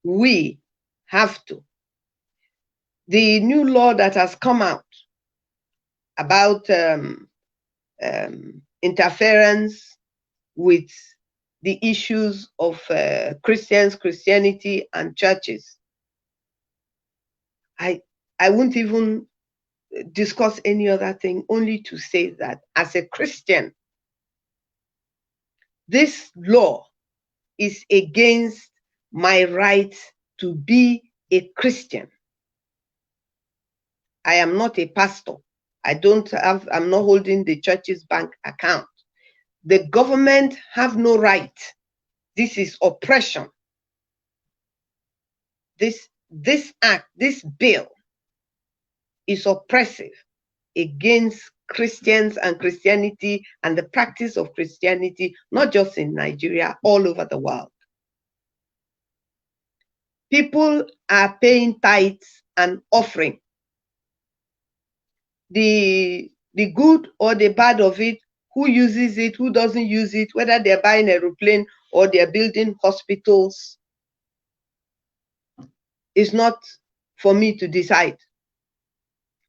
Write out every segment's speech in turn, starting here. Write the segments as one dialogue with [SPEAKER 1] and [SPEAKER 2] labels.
[SPEAKER 1] We have to. The new law that has come out about interference with the issues of Christianity, and churches, I won't even discuss any other thing, only to say that as a Christian, this law is against my right to be a Christian. I am not a pastor. I'm not holding the church's bank account. The government have no right. This is oppression. This act, this bill is oppressive against Christians and Christianity and the practice of Christianity, not just in Nigeria, all over the world. People are paying tithes and offering. The good or the bad of it, who uses it, who doesn't use it, whether they're buying an aeroplane or they're building hospitals, is not for me to decide.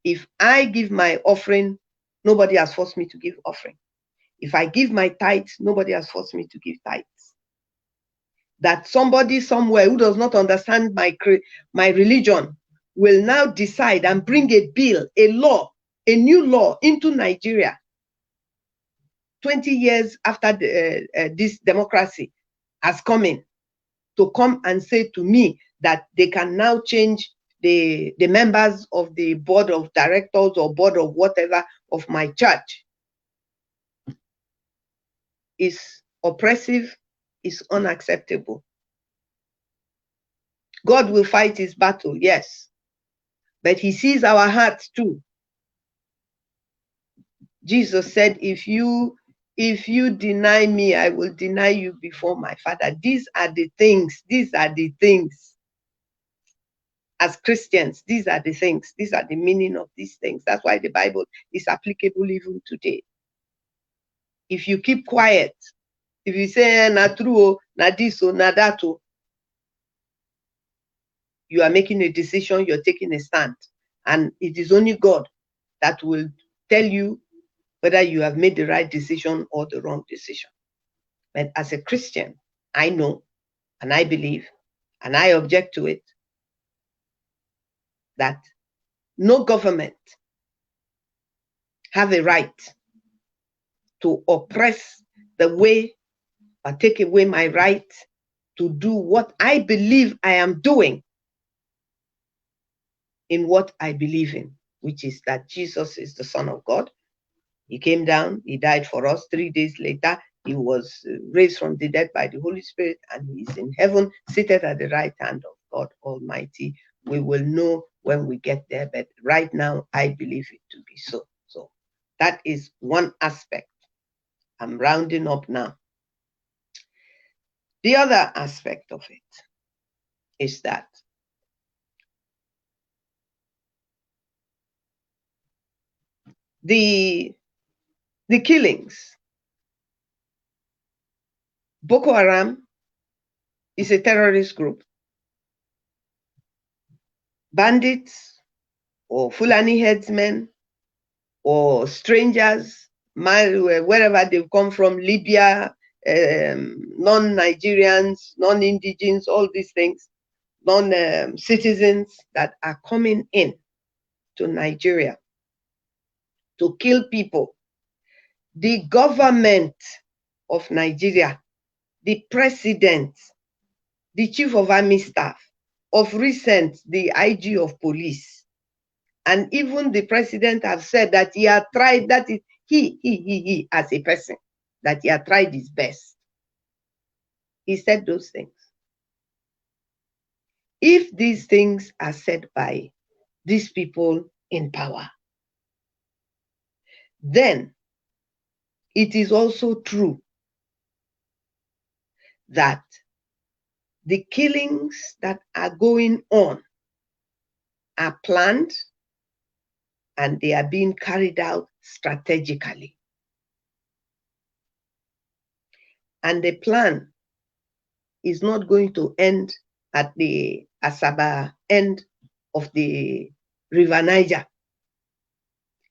[SPEAKER 1] If I give my offering, nobody has forced me to give offering. If I give my tithes, nobody has forced me to give tithes. That somebody somewhere who does not understand my religion will now decide and bring a bill, a law, a new law into Nigeria 20 years after this democracy has come in, to come and say to me that they can now change the members of the board of directors or board of whatever of my church, is oppressive, is unacceptable. God will fight his battle, yes, but he sees our hearts too. Jesus said, if you deny me, I will deny you before my Father. These are the things. As Christians, these are the things. These are the meaning of these things. That's why the Bible is applicable even today. If you keep quiet, if you say, na true, na this, na that, you are making a decision, you're taking a stand. And it is only God that will tell you whether you have made the right decision or the wrong decision. But as a Christian, I know and I believe, and I object to it, that no government have a right to oppress the way or take away my right to do what I believe I am doing in what I believe in, which is that Jesus is the Son of God. He came down, he died for us. 3 days later, he was raised from the dead by the Holy Spirit, and he's in heaven, seated at the right hand of God Almighty. We will know when we get there, but right now, I believe it to be so. So that is one aspect. I'm rounding up now. The other aspect of it is that the killings. Boko Haram is a terrorist group. Bandits or Fulani headsmen or strangers, wherever they've come from, Libya, non-Nigerians, non-indigens, all these things, non-citizens that are coming in to Nigeria to kill people. The government of Nigeria, the president, the chief of army staff, of recent, the IG of police, and even the president have said that he had tried, that is, he as a person, that he had tried his best. He said those things. If these things are said by these people in power, then it is also true that the killings that are going on are planned and they are being carried out strategically. And the plan is not going to end at the Asaba end of the River Niger.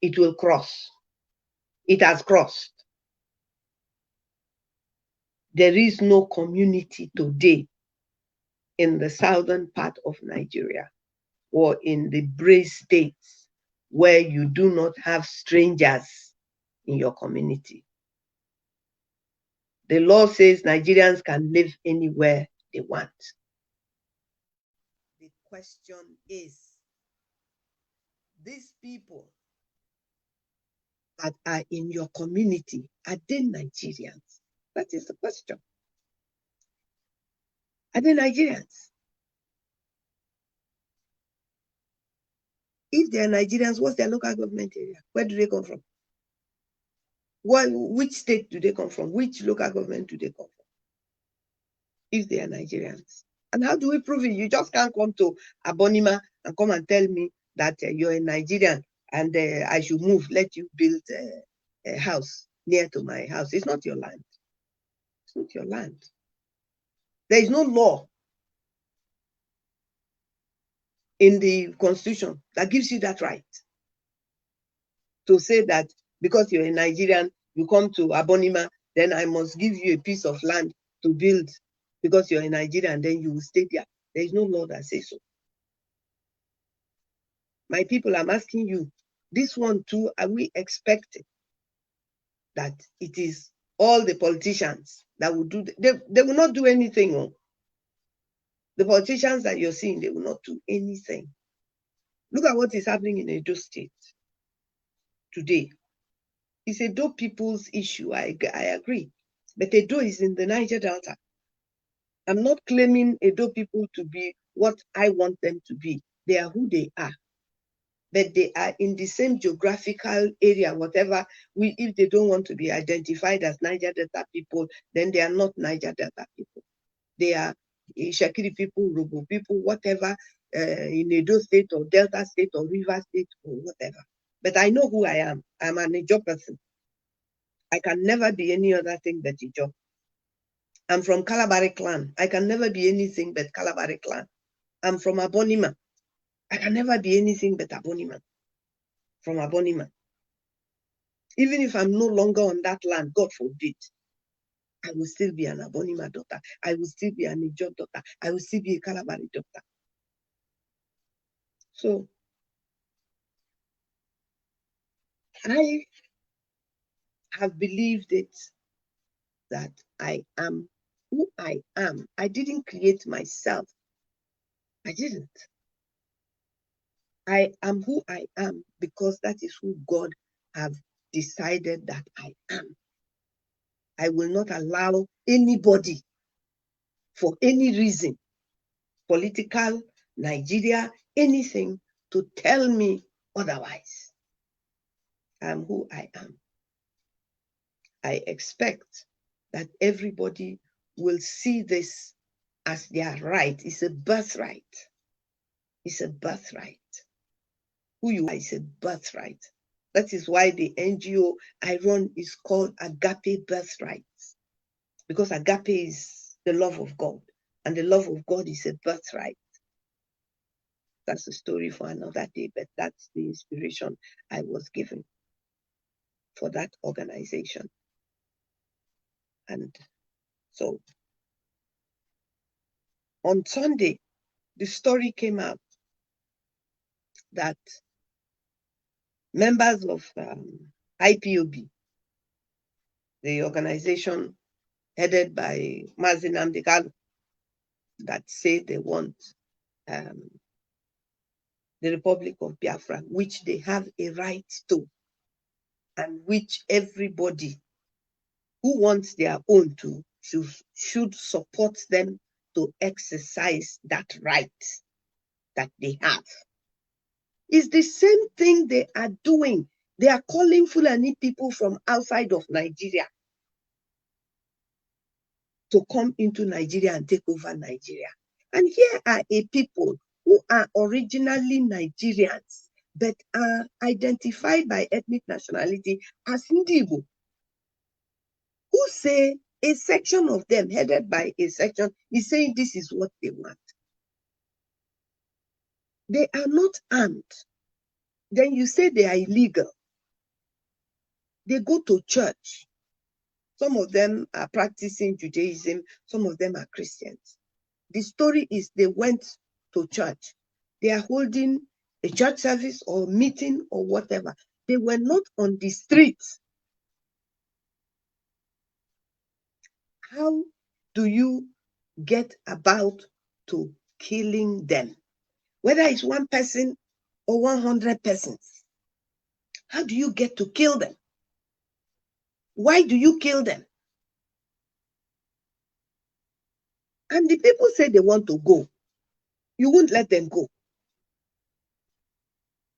[SPEAKER 1] It will cross. It has crossed. There is no community today in the southern part of Nigeria or in the Bray states where you do not have strangers in your community. The law says Nigerians can live anywhere they want. The question is, these people that are in your community, are they Nigerians? That is the question. Are they Nigerians? If they are Nigerians, what's their local government area? Where do they come from? Which state do they come from? Which local government do they come from? If they are Nigerians. And how do we prove it? You just can't come to Abonima and come and tell me that you're a Nigerian and I should move, let you build a house near to my house. It's not your land. It's not your land. There is no law in the Constitution that gives you that right to say that because you're a Nigerian, you come to Abonima, then I must give you a piece of land to build because you're a Nigerian, then you will stay there. There is no law that says so. My people, I'm asking you, this one too, are we expecting that it is all the politicians that will do? They will not do anything. Oh. The politicians that you're seeing, they will not do anything. Look at what is happening in Edo State today. It's Edo people's issue, I agree. But Edo is in the Niger Delta. I'm not claiming Edo people to be what I want them to be. They are who they are. But they are in the same geographical area, whatever. If they don't want to be identified as Niger Delta people, then they are not Niger Delta people. They are Shakiri people, Robo people, whatever, in Edo State or Delta State or River State or whatever. But I know who I am. I'm an Ijo person. I can never be any other thing but Ijo. I'm from Kalabari clan. I can never be anything but Kalabari clan. I'm from Abonima. I can never be anything but Abonima. From Abonima. Even if I'm no longer on that land, God forbid, I will still be an Abonima daughter. I will still be an Ijo daughter. I will still be a Kalabari daughter. So, I have believed it that I am who I am. I didn't create myself. I didn't. I am who I am because that is who God have decided that I am. I will not allow anybody for any reason, political, Nigeria, anything, to tell me otherwise. I am who I am. I expect that everybody will see this as their right. It's a birthright. It's a birthright. Who you are is a birthright. That is why the NGO I run is called Agape Birthright. Because agape is the love of God. And the love of God is a birthright. That's a story for another day, but that's the inspiration I was given for that organization. And so on Sunday, the story came out that members of IPOB, the organization headed by Mazi Nnamdi Kanu, that say they want the Republic of Biafra, which they have a right to, and which everybody who wants their own to should support them to exercise that right that they have. It's the same thing they are doing. They are calling Fulani people from outside of Nigeria to come into Nigeria and take over Nigeria. And here are a people who are originally Nigerians, but are identified by ethnic nationality as Ndigo, who say a section of them, headed by a section, is saying this is what they want. They are not armed. Then you say they are illegal. They go to church. Some of them are practicing Judaism. Some of them are Christians. The story is they went to church. They are holding a church service or meeting or whatever. They were not on the streets. How do you get about to killing them? Whether it's one person or 100 persons. How do you get to kill them? Why do you kill them? And the people say they want to go. You won't let them go.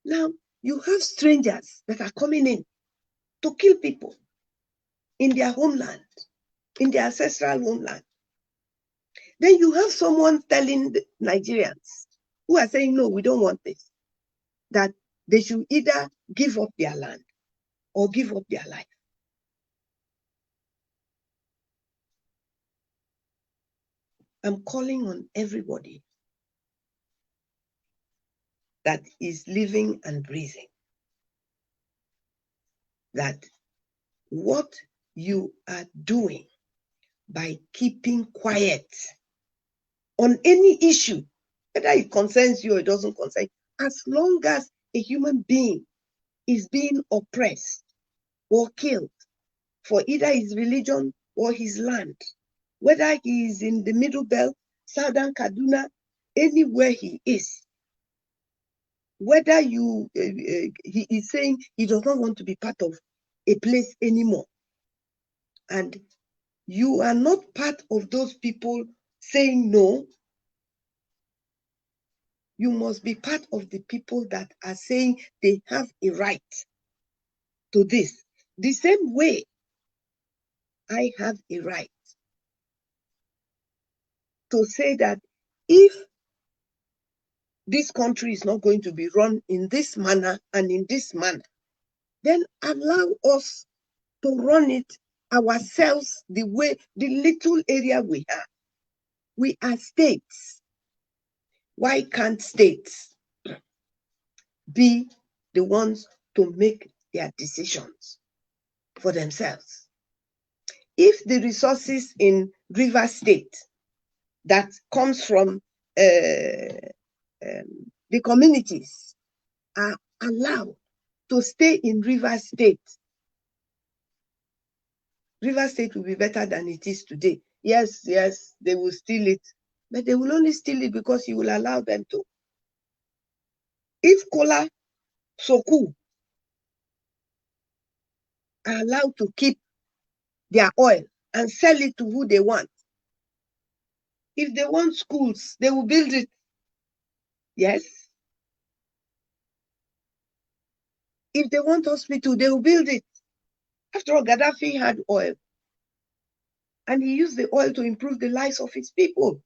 [SPEAKER 1] Now, you have strangers that are coming in to kill people in their homeland, in their ancestral homeland. Then you have someone telling the Nigerians who are saying, no, we don't want this, that they should either give up their land or give up their life. I'm calling on everybody that is living and breathing, that what you are doing by keeping quiet on any issue, whether it concerns you or it doesn't concern you, as long as a human being is being oppressed or killed for either his religion or his land, whether he is in the Middle Belt, Southern Kaduna, anywhere he is, whether he is saying he does not want to be part of a place anymore, and you are not part of those people saying no, you must be part of the people that are saying they have a right to this. The same way I have a right to say that if this country is not going to be run in this manner and in this manner, then allow us to run it ourselves the way, the little area we have. We are states. Why can't states be the ones to make their decisions for themselves? If the resources in River State that comes from the communities are allowed to stay in River State, River State will be better than it is today. Yes, they will steal it, but they will only steal it because you will allow them to. If Kola, Soku are allowed to keep their oil and sell it to who they want, if they want schools, they will build it. Yes. If they want hospital, they will build it. After all, Gaddafi had oil, and he used the oil to improve the lives of his people.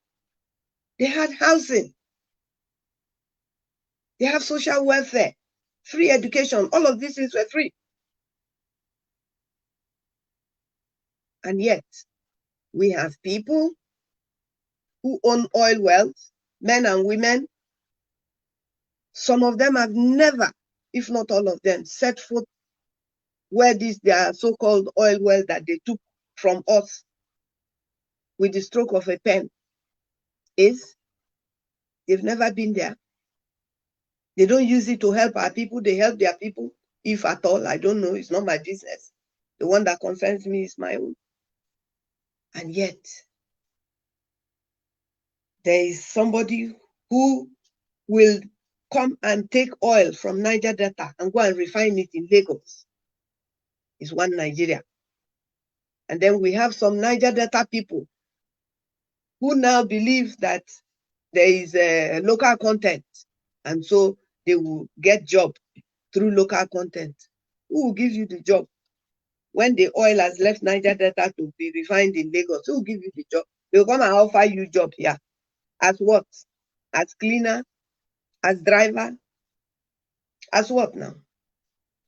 [SPEAKER 1] They had housing. They have social welfare, free education. All of these things were free. And yet, we have people who own oil wells, men and women. Some of them have never, if not all of them, set foot where their so-called oil well that they took from us with the stroke of a pen is. They've never been there. They don't use it to help our people. They help their people, if at all. I don't know. It's not my business. The one that concerns me is my own. And yet, there is somebody who will come and take oil from Niger Delta and go and refine it in Lagos. It's one Nigeria. And then we have some Niger Delta people who now believe that there is a local content, and so they will get job through local content. Who will give you the job? When the oil has left Niger Delta to be refined in Lagos, who will give you the job? They will come and offer you job here. As what? As cleaner? As driver? As what now?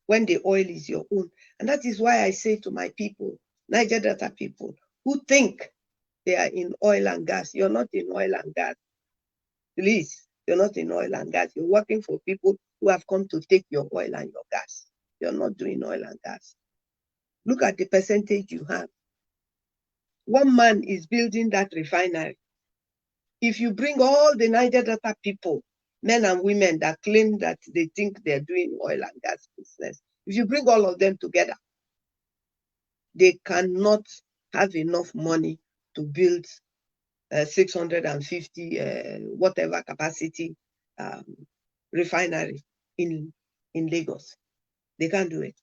[SPEAKER 1] When the oil is your own. And that is why I say to my people, Niger Delta people, who think they are in oil and gas, you're not in oil and gas. Please, You're not in oil and gas. You're working for people who have come to take your oil and your gas. You're not doing oil and gas. Look at the percentage you have. One man is building that refinery. If you bring all the Niger Delta people, men and women that claim that they think they're doing oil and gas business, if you bring all of them together, they cannot have enough money to build 650 whatever capacity refinery in Lagos. They can't do it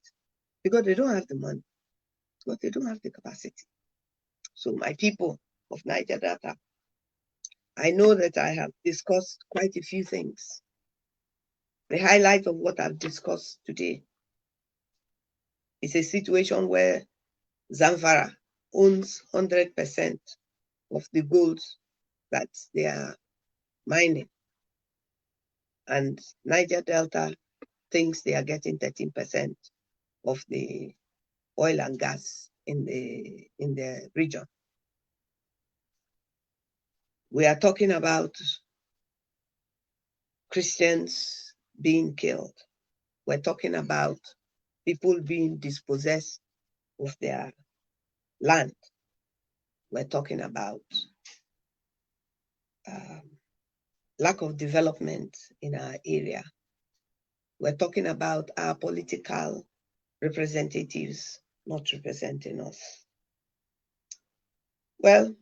[SPEAKER 1] because they don't have the money, because they don't have the capacity. So my people of Niger Delta, I know that I have discussed quite a few things. The highlight of what I've discussed today is a situation where Zamfara owns 100% of the gold that they are mining. And Niger Delta thinks they are getting 13% of the oil and gas in the region. We are talking about Christians being killed. We're talking about people being dispossessed of their land. We're talking about lack of development in our area. We're talking about our political representatives not representing us. Well,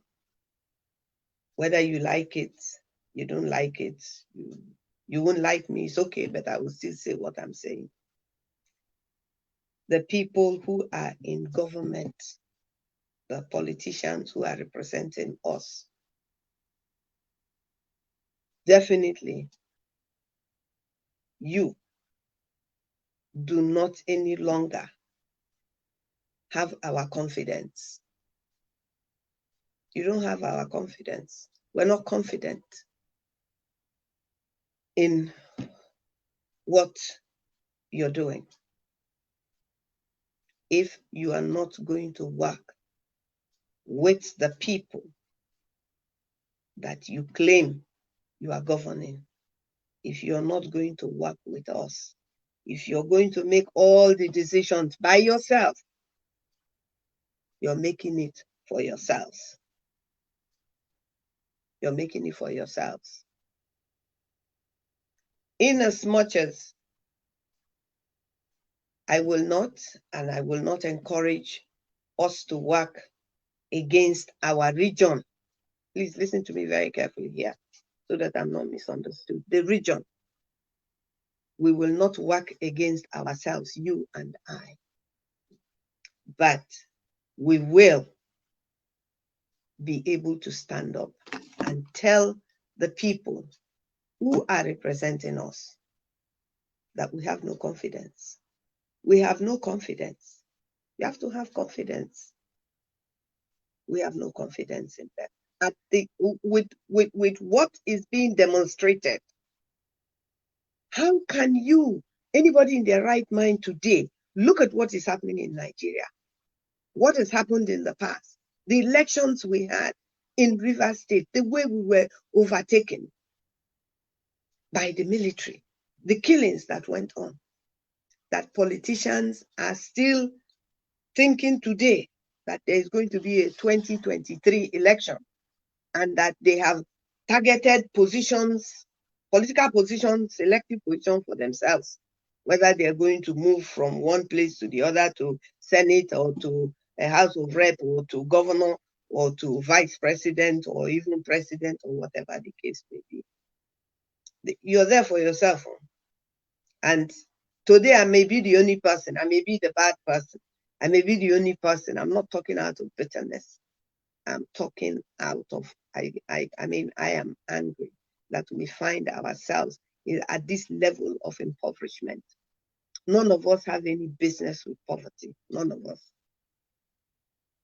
[SPEAKER 1] whether you like it, you don't like it, you won't like me, it's okay, but I will still say what I'm saying. The people who are in government, the politicians who are representing us, definitely you do not any longer have our confidence. You don't have our confidence. We're not confident in what you're doing. If you are not going to work with the people that you claim you are governing, if you're not going to work with us, if you're going to make all the decisions by yourself, you're making it for yourselves. You're making it for yourselves. Inasmuch as I will not encourage us to work against our region. Please listen to me very carefully here so that I'm not misunderstood. The region. We will not work against ourselves, you and I. But we will be able to stand up and tell the people who are representing us that we have no confidence. We have no confidence. You have to have confidence. We have no confidence in them. With what is being demonstrated, how can anybody in their right mind today, look at what is happening in Nigeria, what has happened in the past, the elections we had in Rivers State, the way we were overtaken by the military, the killings that went on, that politicians are still thinking today that there is going to be a 2023 election and that they have targeted positions, political positions, selective positions for themselves, whether they're going to move from one place to the other, to Senate or to a House of Rep or to governor or to vice president or even president or whatever the case may be. You're there for yourself. And today I may be the only person, I may be the bad person, I may be the only person. I'm not talking out of bitterness. I'm talking out of, I am angry that we find ourselves at this level of impoverishment. None of us have any business with poverty. None of us.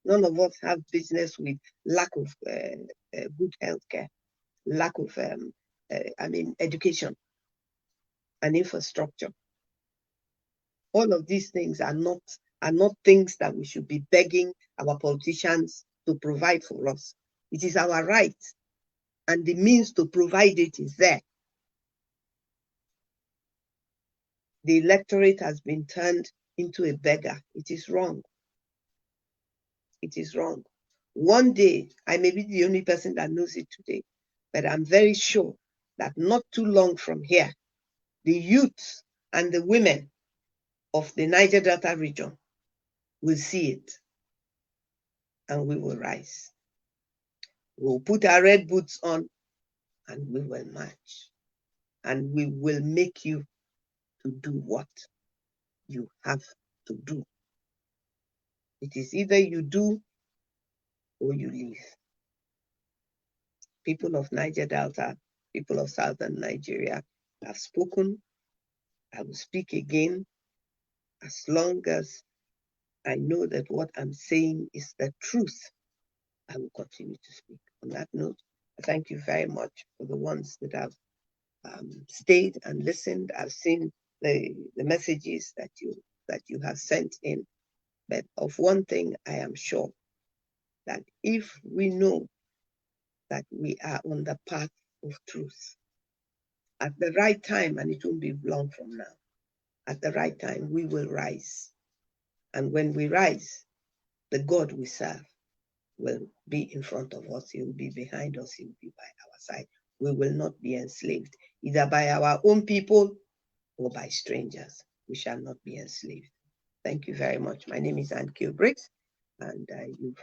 [SPEAKER 1] None of us have business with lack of good healthcare, lack of education and infrastructure. All of these things are not things that we should be begging our politicians to provide for us. It is our right, and the means to provide it is there. the electorate has been turned into a beggar. It is wrong. It is wrong. One day, I may be the only person that knows it today, but I'm very sure that not too long from here, the youth and the women of the Niger Delta region will see it, and we will rise. We'll put our red boots on, and we will march, and we will make you to do what you have to do. It is either you do or you leave. People of Niger Delta, people of Southern Nigeria have spoken. I will speak again as long as I know that what I'm saying is the truth. I will continue to speak. On that note, I thank you very much for the ones that have stayed and listened. I've seen the messages that you have sent in. But of one thing I am sure, that if we know that we are on the path of truth, at the right time, and it won't be long from now, at the right time, we will rise. And when we rise, the God we serve will be in front of us. He will be behind us. He will be by our side. We will not be enslaved, either by our own people or by strangers. We shall not be enslaved. Thank you very much. My name is Annkio Briggs, and you've